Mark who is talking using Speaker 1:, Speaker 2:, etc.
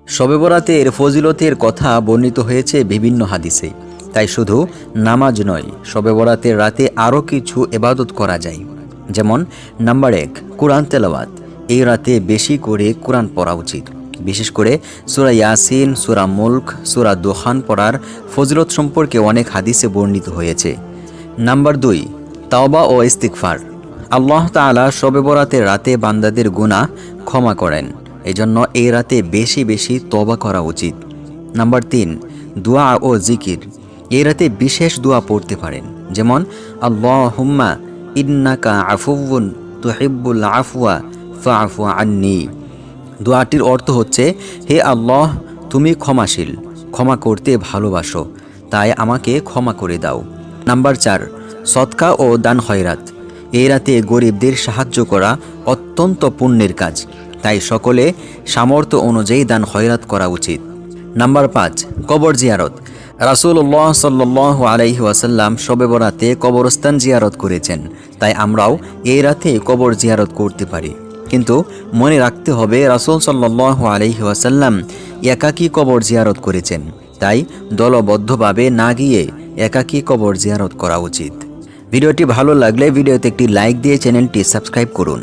Speaker 1: শবে বরাতের ফজিলতের কথা বর্ণিত হয়েছে বিভিন্ন হাদিসে। তাই শুধু নামাজ নয়, শবে বরাতের রাতে আরও কিছু ইবাদত করা যায়। যেমন নাম্বার 1, কোরআন তেলাওয়াত। এই রাতে বেশি করে কোরআন পড়া উচিত। বিশেষ করে সূরা ইয়াসিন, সূরা মুলক, সূরা দুখান পড়ার ফজিলত সম্পর্কে অনেক হাদিসে বর্ণিত হয়েছে। নাম্বার 2, তাওবা ও ইস্তিগফার। আল্লাহ তাআলা শবে বরাতের রাতে বান্দাদের গুনাহ ক্ষমা করেন। এজন্য এই রাতে বেশি বেশি তওবা করা উচিত। নাম্বার 3, দোয়া ও জিকির। এই রাতে বিশেষ দোয়া পড়তে পারেন, যেমন আল্লাহুম্মা ইন্নাকা আফুউন তুহিব্বুল আফওয়া ফাআফু আন্নী। দোয়াটির অর্থ হচ্ছে, হে আল্লাহ, তুমি ক্ষমাশীল, ক্ষমা করতে ভালোবাসো, তাই আমাকে ক্ষমা করে দাও। নাম্বার 4, সদকা ও দান খয়রাত। এই রাতে গরিবদের সাহায্য করা অত্যন্ত পুণ্যের কাজ, তাই সকলে সামর্থ্য অনুযায়ী দান খয়রাত করা উচিত। নাম্বার 5, কবর জিয়ারত। রাসূলুল্লাহ সাল্লাল্লাহু আলাইহি ওয়াসাল্লাম শবে বরাতে কবরস্থান জিয়ারত করেছেন, তাই আমরাও এই রাতে কবর জিয়ারত করতে পারি। কিন্তু মনে রাখতে হবে, রাসূল সাল্লাল্লাহু আলাইহি ওয়াসাল্লাম একাকী কবর জিয়ারত করেছেন, তাই দলবদ্ধভাবে না গিয়ে একাকী কবর জিয়ারত করা উচিত। ভিডিওটি ভালো লাগলে ভিডিওতে একটি লাইক দিয়ে চ্যানেলটি সাবস্ক্রাইব করুন।